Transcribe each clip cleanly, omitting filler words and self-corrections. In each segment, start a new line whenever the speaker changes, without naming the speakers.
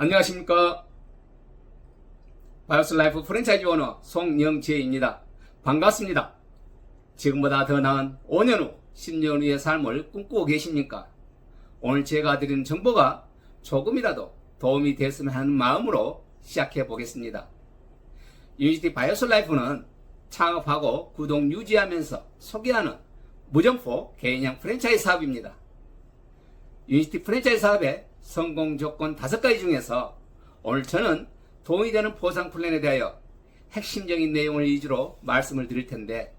안녕하십니까. 바이오스라이프 프랜차이즈 오너 송영재입니다. 반갑습니다. 지금보다 더 나은 5년 후 10년 후의 삶을 꿈꾸고 계십니까? 오늘 제가 드리는 정보가 조금이라도 도움이 됐으면 하는 마음으로 시작해 보겠습니다. 유니티 바이오스라이프는 창업하고 구독 유지하면서 소개하는 무점포 개인형 프랜차이즈 사업입니다. 유니티 프랜차이즈 사업의 성공 조건 5가지 중에서 오늘 저는 도움이 되는 보상 플랜에 대하여 핵심적인 내용을 위주로 말씀을 드릴 텐데,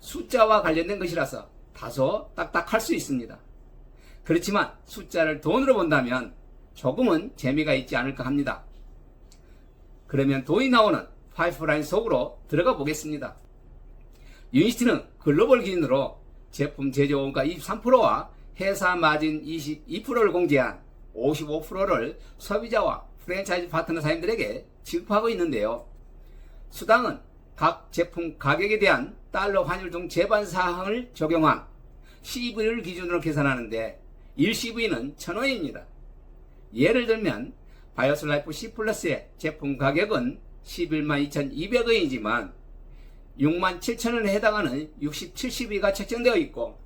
숫자와 관련된 것이라서 다소 딱딱할 수 있습니다. 그렇지만 숫자를 돈으로 본다면 조금은 재미가 있지 않을까 합니다. 그러면 돈이 나오는 파이프라인 속으로 들어가 보겠습니다. 유니티는 글로벌 기준으로 제품 제조원가 23%와 회사 마진 22%를 공제한 55%를 소비자와 프랜차이즈 파트너 사장님들에게 지급하고 있는데요. 수당은 각 제품 가격에 대한 달러 환율 중 제반 사항을 적용한 CV를 기준으로 계산하는데 1CV는 1,000원입니다. 예를 들면 바이오스라이프 C 플러스의 제품 가격은 112,200원이지만 67,000원에 해당하는 67CV가 책정되어 있고,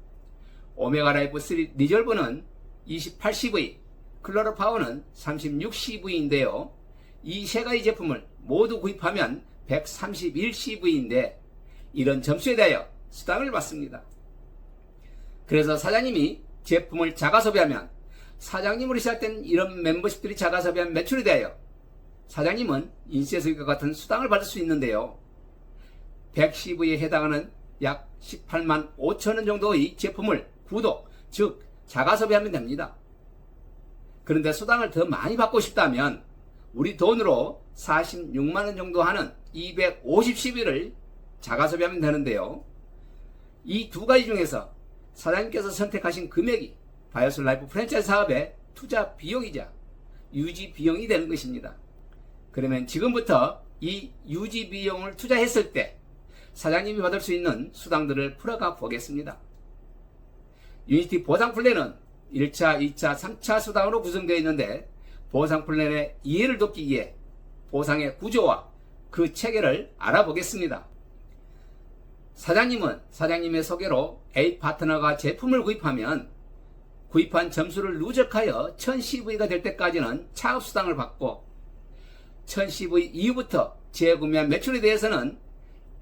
오메가라이프 3 리졸브는 28CV, 클로로파워는 36CV인데요. 이 세 가지 제품을 모두 구입하면 131CV인데 이런 점수에 대하여 수당을 받습니다. 그래서 사장님이 제품을 자가 소비하면 사장님으로 시작된 이런 멤버십들이 자가 소비한 매출에 대하여 사장님은 인쇄소득과 같은 수당을 받을 수 있는데요. 100CV에 해당하는 약 18만 5천원 정도의 제품을 구독, 즉 자가 소비하면 됩니다. 그런데 수당을 더 많이 받고 싶다면 우리 돈으로 46만원 정도 하는 250CV를 자가 소비하면 되는데요. 이 두 가지 중에서 사장님께서 선택하신 금액이 바이오스라이프 프랜차이즈 사업의 투자 비용이자 유지 비용이 되는 것입니다. 그러면 지금부터 이 유지 비용을 투자했을 때 사장님이 받을 수 있는 수당들을 풀어가 보겠습니다. 유니티 보상 플랜은 1차, 2차, 3차 수당으로 구성되어 있는데, 보상 플랜의 이해를 돕기 위해 보상의 구조와 그 체계를 알아보겠습니다. 사장님은 사장님의 소개로 A 파트너가 제품을 구입하면 구입한 점수를 누적하여 1000CV가 될 때까지는 차업수당을 받고, 1000CV 이후부터 재구매한 매출에 대해서는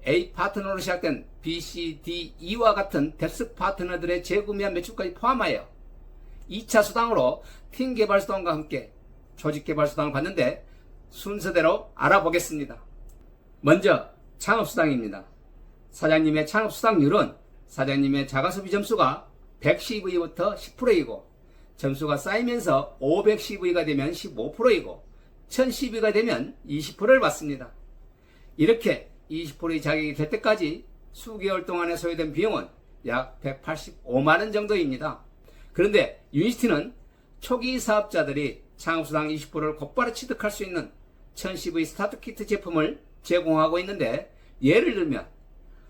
A 파트너로 시작된 B, C, D, E와 같은 뎁스 파트너들의 재구매한 매출까지 포함하여 2차 수당으로 팀 개발 수당과 함께 조직 개발 수당을 받는데, 순서대로 알아보겠습니다. 먼저 창업 수당입니다. 사장님의 창업 수당률은 사장님의 자가소비 점수가 100CV부터 10%이고, 점수가 쌓이면서 500CV가 되면 15%이고 1000CV가 되면 20%를 받습니다. 이렇게 20%의 자격이 될 때까지 수개월 동안에 소요된 비용은 약 185만원 정도입니다. 그런데 유니티는 초기 사업자들이 창업수당 20%를 곧바로 취득할 수 있는 1000CV 스타트 키트 제품을 제공하고 있는데, 예를 들면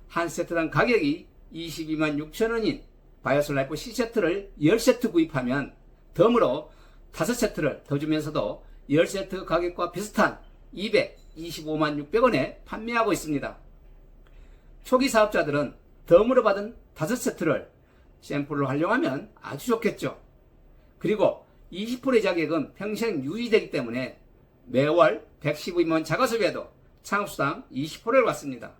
한 세트당 가격이 22만 6천원인 바이오스라이프 C세트를 10세트 구입하면 덤으로 5세트를 더 주면서도 10세트 가격과 비슷한 225만 600원에 판매하고 있습니다. 초기 사업자들은 덤으로 받은 5세트를 샘플로 활용하면 아주 좋겠죠. 그리고 20%의 자격은 평생 유지되기 때문에 매월 110위만 자가소비해도 창업수당 20%를 받습니다.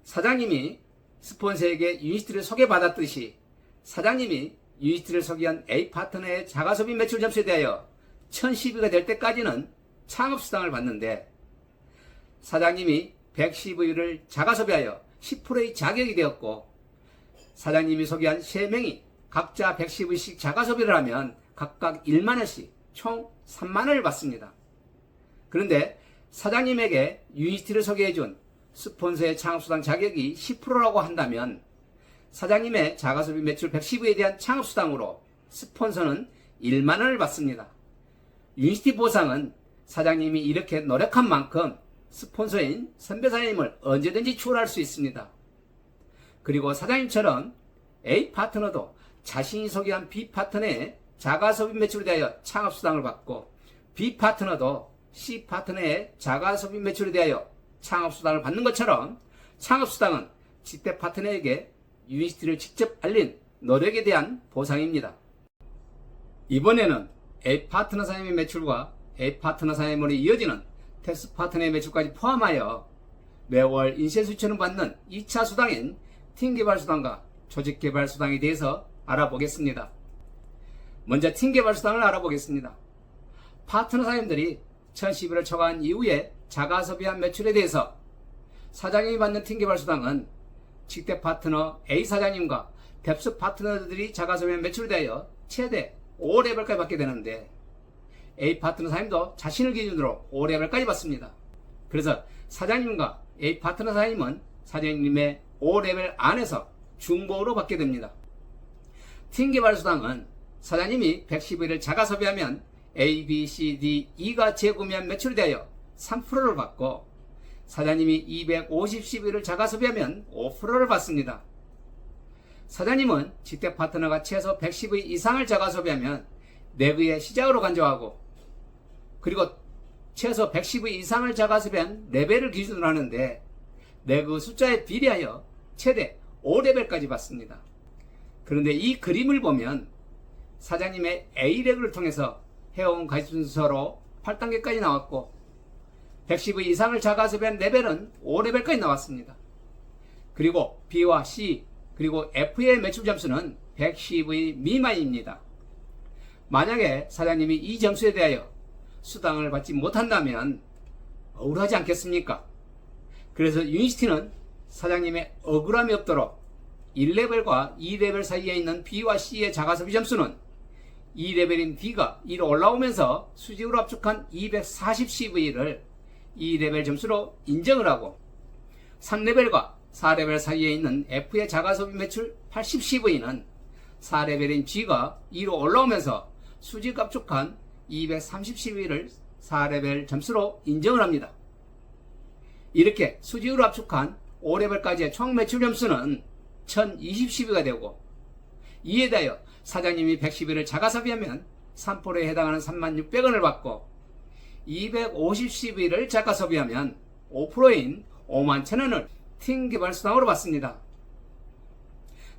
사장님이 스폰서에게 유니티를 소개받았듯이 사장님이 유니티를 소개한 A 파트너의 자가소비 매출 점수에 대하여 1000CV가 될 때까지는 창업수당을 받는데, 사장님이 110위를 자가소비하여 10%의 자격이 되었고, 사장님이 소개한 3명이 각자 110위씩 자가소비를 하면 각각 1만원씩 총 3만원을 받습니다. 그런데 사장님에게 유니티를 소개해준 스폰서의 창업수당 자격이 10%라고 한다면, 사장님의 자가소비 매출 110위에 대한 창업수당으로 스폰서는 1만원을 받습니다. 유니티 보상은 사장님이 이렇게 노력한 만큼 스폰서인 선배사장님을 언제든지 추월할 수 있습니다. 그리고 사장님처럼 A 파트너도 자신이 소개한 B 파트너의 자가소비 매출에 대하여 창업수당을 받고, B 파트너도 C 파트너의 자가소비 매출에 대하여 창업수당을 받는 것처럼 창업수당은 직대 파트너에게 유니시티를 직접 알린 노력에 대한 보상입니다. 이번에는 A 파트너 사장님의 매출과 A 파트너 사장님으로 이어지는 텍스 파트너의 매출까지 포함하여 매월 인쇄수익처럼 받는 2차 수당인 팀개발수당과 조직개발수당에 대해서 알아보겠습니다. 먼저 팀개발수당을 알아보겠습니다. 파트너 사장님들이 1011을 초과한 이후에 자가소비한 매출에 대해서 사장님이 받는 팀개발수당은 직대 파트너 A 사장님과 뎁스 파트너들이 자가소비한 매출에 대하여 최대 5레벨까지 받게 되는데 A 파트너 사장님도 자신을 기준으로 5레벨까지 받습니다. 그래서 사장님과 A 파트너 사장님은 사장님의 5레벨 안에서 중보로 받게 됩니다. 팀개발수당은 사장님이 111을 자가소비하면 A, B, C, D, E가 재구매한 매출에 대하여 3%를 받고 사장님이 250을 자가소비하면 5%를 받습니다. 사장님은 직대 파트너가 최소 110의 이상을 자가소비하면 내부의 시작으로 간주하고 그리고 최소 110의 이상을 자가소비한 레벨을 기준으로 하는데 내부 숫자에 비례하여 최대 5레벨까지 받습니다. 그런데 이 그림을 보면 사장님의 A레벨을 통해서 해온 가입순서로 8단계까지 나왔고 110의 이상을 자가소비한 레벨은 5레벨까지 나왔습니다. 그리고 B와 C 그리고 F의 매출 점수는 110의 미만입니다. 만약에 사장님이 이 점수에 대하여 수당을 받지 못한다면 억울하지 않겠습니까? 그래서 유니시티는 사장님의 억울함이 없도록 1레벨과 2레벨 사이에 있는 B와 C의 자가소비 점수는 2레벨인 D가 1로 올라오면서 수직으로 압축한 240CV를 2레벨 점수로 인정을 하고 3레벨과 4레벨 사이에 있는 F의 자가소비 매출 80CV는 4레벨인 G가 2로 올라오면서 수직 압축한 230CV를 4레벨 점수로 인정을 합니다. 이렇게 수직으로 압축한 5레벨까지의 총 매출 점수는 1020CV가 되고 이에 대하여 사장님이 110일을 자가소비하면 3%에 해당하는 36,000원을 받고 250CV를 자가소비하면 5%인 51,000원을 팀개발수당으로 받습니다.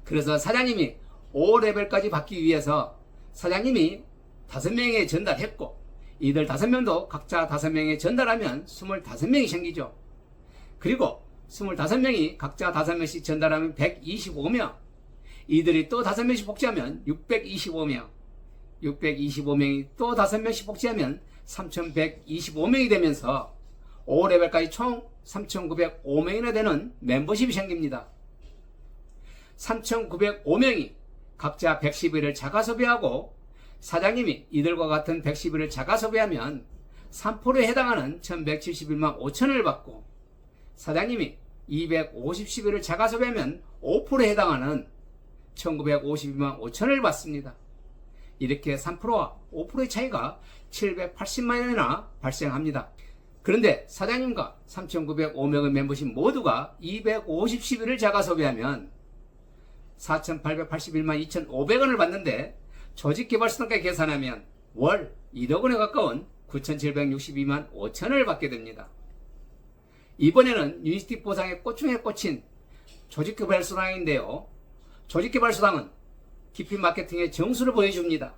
그래서 사장님이 5레벨까지 받기 위해서 사장님이 5명에 전달했고 이들 5명도 각자 5명에 전달하면 25명이 생기죠. 그리고 25명이 각자 5명씩 전달하면 125명 이들이 또 5명씩 복제하면 625명 625명이 또 5명씩 복제하면 3125명이 되면서 5레벨까지 총 3905명이나 되는 멤버십이 생깁니다. 3905명이 각자 110일을 자가소비하고 사장님이 이들과 같은 110일을 자가소비하면 3%에 해당하는 1171만 5천원을 받고 사장님이 250일을 자가소비하면 5%에 해당하는 1952만 5천원을 받습니다. 이렇게 3%와 5%의 차이가 780만원이나 발생합니다. 그런데 사장님과 3,905명의 멤버십 모두가 250일을 자가소비하면 4,881만 2,500원을 받는데 조직개발수당까지 계산하면 월 1억 원에 가까운 9,762만 5천원을 받게 됩니다. 이번에는 유니시티 보상의 꽃중에 꽂힌 조직개발수당인데요. 조직개발수당은 깊이 마케팅의 정수를 보여줍니다.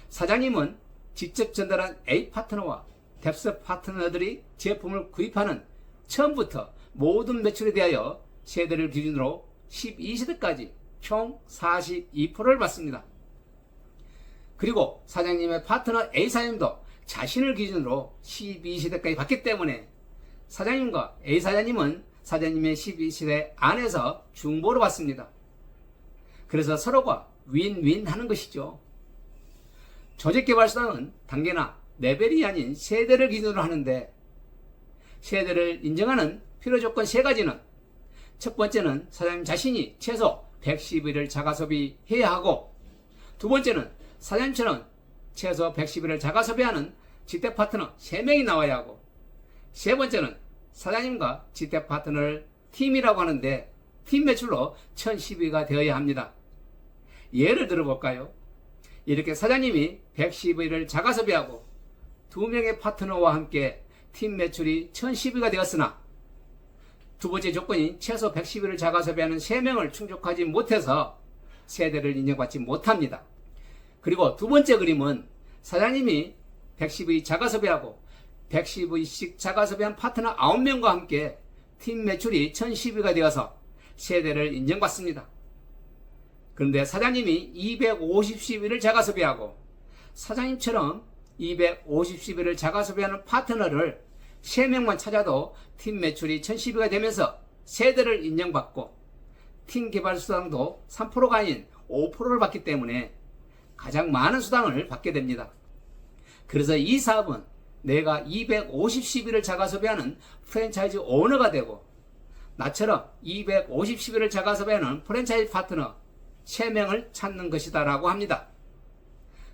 사장님은 직접 전달한 A 파트너와 뎁스 파트너들이 제품을 구입하는 처음부터 모든 매출에 대하여 세대를 기준으로 12세대까지 총 42%를 받습니다. 그리고 사장님의 파트너 A 사장님도 자신을 기준으로 12세대까지 받기 때문에 사장님과 A 사장님은 사장님의 12세대 안에서 중보로 받습니다. 그래서 서로가 윈윈 하는 것이죠. 조직개발수당은 단계나 레벨이 아닌 세대를 기준으로 하는데 세대를 인정하는 필요조건 3가지는 첫 번째는 사장님 자신이 최소 110일을 자가소비해야 하고 두 번째는 사장님처럼 최소 110일을 자가소비하는 직대 파트너 3명이 나와야 하고 세 번째는 사장님과 직대 파트너를 팀이라고 하는데 팀 매출로 1012가 되어야 합니다. 예를 들어볼까요? 이렇게 사장님이 110위를 자가섭외하고 2명의 파트너와 함께 팀 매출이 1010위가 되었으나 두 번째 조건인 최소 110위를 자가섭외하는 3명을 충족하지 못해서 세대를 인정받지 못합니다. 그리고 두 번째 그림은 사장님이 110위 자가섭외하고 110위씩 자가섭외한 파트너 9명과 함께 팀 매출이 1010위가 되어서 세대를 인정받습니다. 그런데 사장님이 250위를 자가섭외하고 사장님처럼 250위를 자가섭외하는 파트너를 3명만 찾아도 팀 매출이 1010위가 되면서 세대를 인정받고 팀 개발 수당도 3%가 아닌 5%를 받기 때문에 가장 많은 수당을 받게 됩니다. 그래서 이 사업은 내가 250위를 자가섭외하는 프랜차이즈 오너가 되고 나처럼 250위를 자가섭외하는 프랜차이즈 파트너 3명을 찾는 것이다 라고 합니다.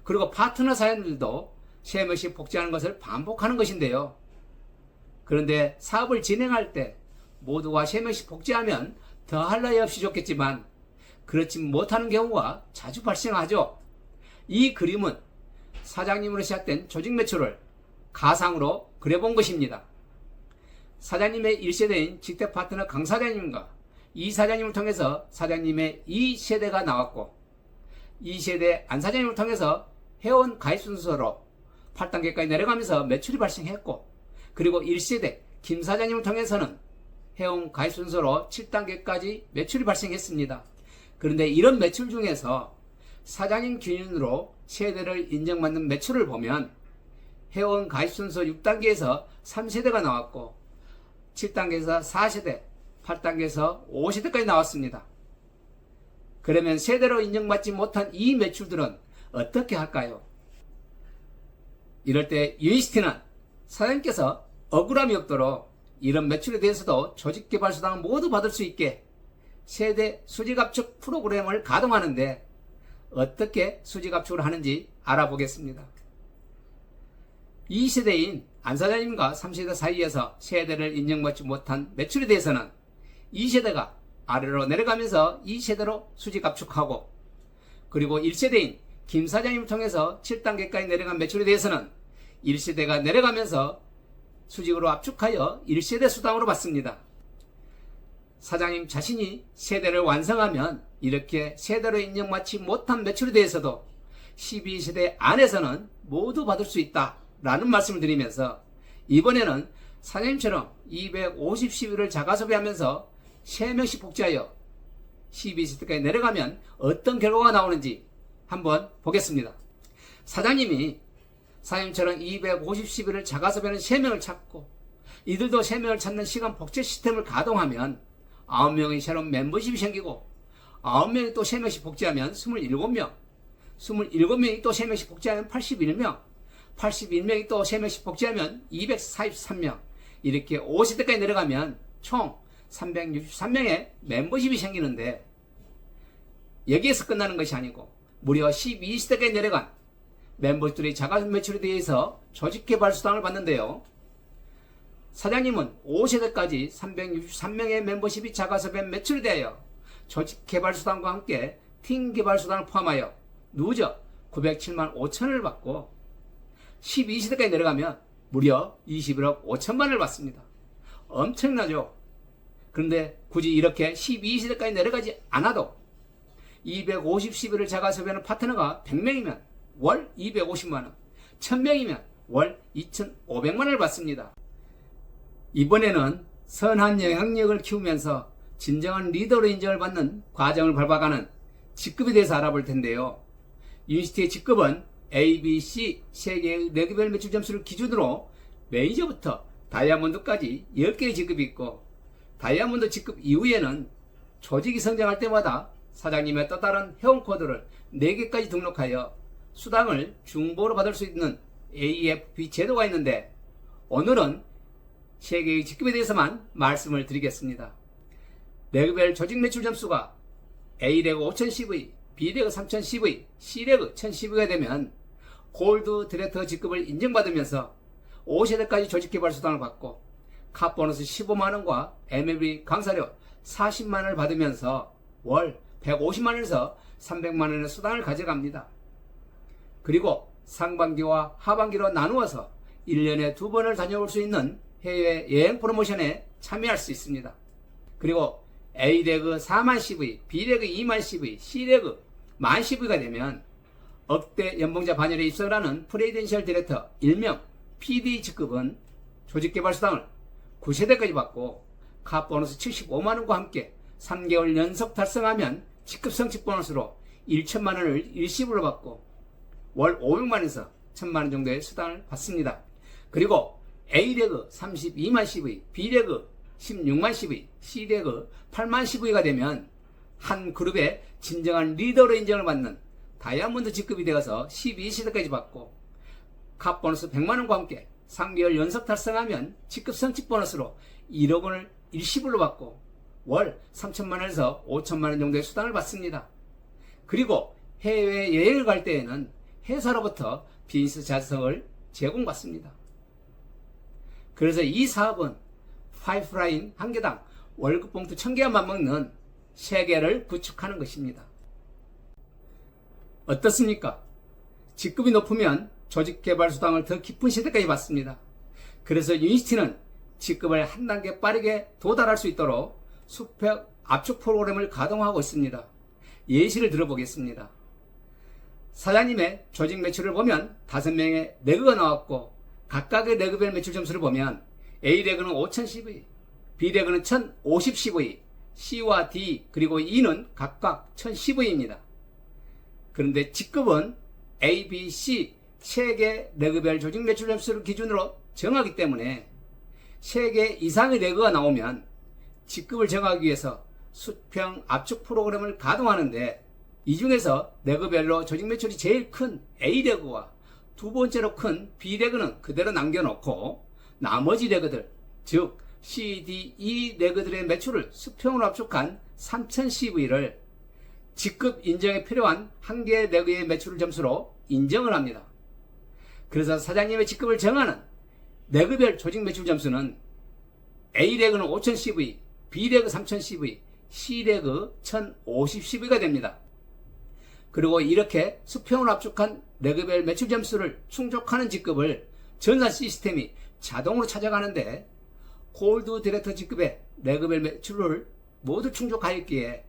그리고 파트너 사장님들도 3명씩 복제하는 것을 반복하는 것인데요. 그런데 사업을 진행할 때 모두가 3명씩 복제하면 더할 나위 없이 좋겠지만 그렇지 못하는 경우가 자주 발생하죠. 이 그림은 사장님으로 시작된 조직 매출을 가상으로 그려본 것입니다. 사장님의 1세대인 직대 파트너 강 사장님과 2사장님을 통해서 사장님의 2세대가 나왔고 2세대 안 사장님을 통해서 회원 가입 순서로 8단계까지 내려가면서 매출이 발생했고 그리고 1세대 김 사장님을 통해서는 회원 가입 순서로 7단계까지 매출이 발생했습니다. 그런데 이런 매출 중에서 사장님 기준으로 세대를 인정받는 매출을 보면 회원 가입 순서 6단계에서 3세대가 나왔고 7단계에서 4세대, 8단계에서 5세대까지 나왔습니다. 그러면 세대로 인정받지 못한 이 매출들은 어떻게 할까요? 이럴 때 유니시티는 사장님께서 억울함이 없도록 이런 매출에 대해서도 조직개발수당을 모두 받을 수 있게 세대 수직압축 프로그램을 가동하는데 어떻게 수직압축을 하는지 알아보겠습니다. 2세대인 안 사장님과 3세대 사이에서 세대를 인정받지 못한 매출에 대해서는 2세대가 아래로 내려가면서 2세대로 수직압축하고 그리고 1세대인 김 사장님을 통해서 7단계까지 내려간 매출에 대해서는 1세대가 내려가면서 수직으로 압축하여 1세대 수당으로 받습니다. 사장님 자신이 세대를 완성하면 이렇게 세대로 인정받지 못한 매출에 대해서도 12세대 안에서는 모두 받을 수 있다 라는 말씀을 드리면서 이번에는 사장님처럼 250CV를 자가섭외하면서 3명씩 복제하여 12세대까지 내려가면 어떤 결과가 나오는지 한번 보겠습니다. 사장님처럼 250CV를 자가섭외하는 3명을 찾고 이들도 3명을 찾는 시간 복제 시스템을 가동하면 9명의 새로운 멤버십이 생기고 9명이 또 3명씩 복제하면 27명 27명이 또 3명씩 복제하면 81명 81명이 또 3명씩 복제하면 243명 이렇게 50대까지 내려가면 총 363명의 멤버십이 생기는데 여기에서 끝나는 것이 아니고 무려 12세대까지 내려간 멤버들의 자가 매출에 대해서 조직개발수당을 받는데요. 사장님은 5세대까지 363명의 멤버십이 자가섭외 매출에 대하여 조직개발수당과 함께 팀개발수당을 포함하여 누적 907만 5천원을 받고 12세대까지 내려가면 무려 21억 5천만 원을 받습니다. 엄청나죠? 그런데 굳이 이렇게 12세대까지 내려가지 않아도 250CV를 자가섭외하는 파트너가 100명이면 월 250만원, 1000명이면 월 2,500만원을 받습니다. 이번에는 선한 영향력을 키우면서 진정한 리더로 인정을 받는 과정을 밟아가는 직급에 대해서 알아볼 텐데요. 유니시티의 직급은 A, B, C 3개의 레그별 매출 점수를 기준으로 매니저부터 다이아몬드까지 10개의 직급이 있고 다이아몬드 직급 이후에는 조직이 성장할 때마다 사장님의 또 다른 회원 코드를 4개까지 등록하여 수당을 중보로 받을 수 있는 AFP 제도가 있는데 오늘은 3개의 직급에 대해서만 말씀을 드리겠습니다. 레그별 조직 매출 점수가 A레그 5000CV, B레그 3000CV, C레그 1000CV가 되면 골드 디렉터 직급을 인정받으면서 5세대까지 조직개발 수당을 받고 캅보너스 15만원과 MLB 강사료 40만원을 받으면서 월 150만원에서 300만원의 수당을 가져갑니다. 그리고 상반기와 하반기로 나누어서 1년에 2번을 다녀올 수 있는 해외 여행 프로모션에 참여할 수 있습니다. 그리고 A레그 4만 CV, B레그 2만 CV, C레그 1만 CV가 되면 억대 연봉자 반열에 입성을 하는 프레지던셜 디렉터 일명 PD 직급은 조직개발수당을 9세대까지 받고 카 보너스 75만원과 함께 3개월 연속 달성하면 직급 성취 보너스로 1천만원을 일시불로 받고 월 500만원에서 1000만원 정도의 수당을 받습니다. 그리고 A레그 32만 CV, B레그 16만 CV, C레그 8만 CV가 되면 한 그룹의 진정한 리더로 인정을 받는 다이아몬드 직급이 되어서 12세대까지 받고 카 보너스 100만원과 함께 3개월 연속 달성하면 직급 성취 보너스로 1억 원을 일시불로 받고 월 3천만원에서 5천만원 정도의 수당을 받습니다. 그리고 해외 여행을 갈 때에는 회사로부터 비즈니스 좌석을 제공받습니다. 그래서 이 사업은 파이프라인 한 개당 월급 봉투 1000개가 맞먹는 세계를 구축하는 것입니다. 어떻습니까? 직급이 높으면 조직개발수당을 더 깊은 시대까지 받습니다. 그래서 유니시티는 직급을 한 단계 빠르게 도달할 수 있도록 수평 압축 프로그램을 가동하고 있습니다. 예시를 들어보겠습니다. 사장님의 조직 매출을 보면 5명의 레그가 나왔고 각각의 레그별 매출 점수를 보면 A레그는 5000CV, B레그는 1050CV, C와 D 그리고 E는 각각 1000CV입니다. 그런데 직급은 A, B, C 3개 레그별 조직 매출 점수를 기준으로 정하기 때문에 3개 이상의 레그가 나오면 직급을 정하기 위해서 수평 압축 프로그램을 가동하는데 이 중에서 레그별로 조직 매출이 제일 큰 A레그와 두 번째로 큰 B레그는 그대로 남겨놓고 나머지 레그들 즉 C, D, E 레그들의 매출을 수평으로 압축한 3000CV를 직급 인정에 필요한 한 개의 레그의 매출 점수로 인정을 합니다. 그래서 사장님의 직급을 정하는 레그별 조직 매출 점수는 A레그는 5000CV, B레그 3000CV, C레그 1050CV가 됩니다. 그리고 이렇게 수평으로 압축한 레그별 매출 점수를 충족하는 직급을 전산 시스템이 자동으로 찾아가는데 골드 디렉터 직급의 레그별 매출을 모두 충족하였기에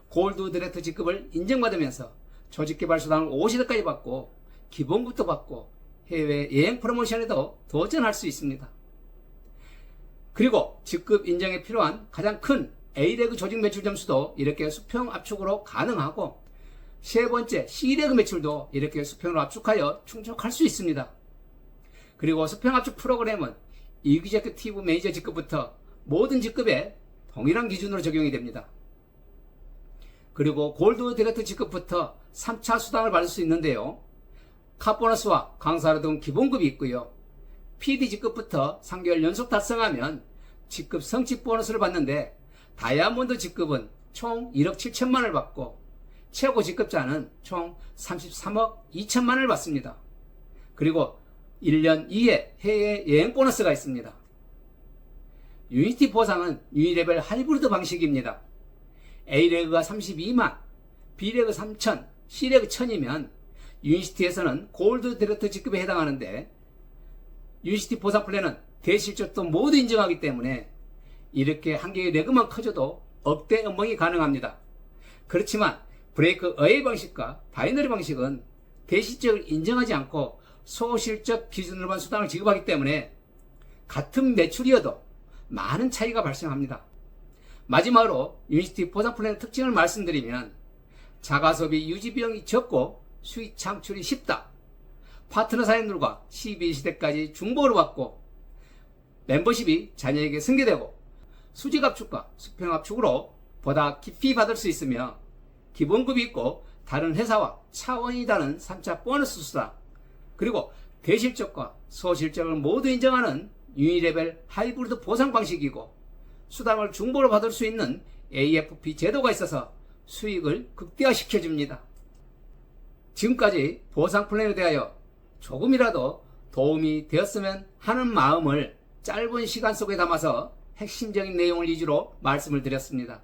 골드 디렉터 직급을 인정받으면서 조직개발수당을 5세대까지 받고 기본급도 받고 해외 여행 프로모션에도 도전할 수 있습니다. 그리고 직급 인정에 필요한 가장 큰 A레그 조직 매출 점수도 이렇게 수평 압축으로 가능하고 세 번째 C레그 매출도 이렇게 수평으로 압축하여 충족할 수 있습니다. 그리고 수평 압축 프로그램은 이그제큐티브 매니저 직급부터 모든 직급에 동일한 기준으로 적용이 됩니다. 그리고 골드 디렉터 직급부터 3차 수당을 받을 수 있는데요. 카보너스와 강사료 등 기본급이 있고요. PD 직급부터 3개월 연속 달성하면 직급 성취 보너스를 받는데 다이아몬드 직급은 총 1억 7천만원을 받고 최고 직급자는 총 33억 2천만원을 받습니다. 그리고 1년 이에 해외 여행 보너스가 있습니다. 유니티 보상은 유니레벨 하이브리드 방식입니다. A레그가 32만, B레그 3천, C레그 1000이면 유니시티에서는 골드 디렉터 직급에 해당하는데 유니시티 보상 플랜은 대실적도 모두 인정하기 때문에 이렇게 한 개의 레그만 커져도 억대 연봉이 가능합니다. 그렇지만 브레이크 어웨이 방식과 바이너리 방식은 대실적을 인정하지 않고 소실적 기준으로만 수당을 지급하기 때문에 같은 매출이어도 많은 차이가 발생합니다. 마지막으로 유니시티 보상 플랜의 특징을 말씀드리면 자가소비 유지 비용이 적고 수익 창출이 쉽다. 파트너 사장님들과 12시대까지 중복으로 받고 멤버십이 자녀에게 승계되고 수직 압축과 수평 압축으로 보다 깊이 받을 수 있으며 기본급이 있고 다른 회사와 차원이 다른 3차 보너스 수당 그리고 대실적과 소실적을 모두 인정하는 유니레벨 하이브리드 보상 방식이고 수당을 중복으로 받을 수 있는 AFP 제도가 있어서 수익을 극대화시켜줍니다. 지금까지 보상 플랜에 대하여 조금이라도 도움이 되었으면 하는 마음을 짧은 시간 속에 담아서 핵심적인 내용을 위주로 말씀을 드렸습니다.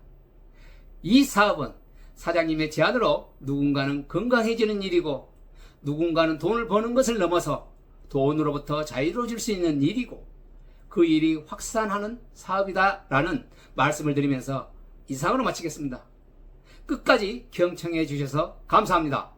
이 사업은 사장님의 제안으로 누군가는 건강해지는 일이고 누군가는 돈을 버는 것을 넘어서 돈으로부터 자유로워질 수 있는 일이고 그 일이 확산하는 사업이다라는 말씀을 드리면서 이상으로 마치겠습니다. 끝까지 경청해 주셔서 감사합니다.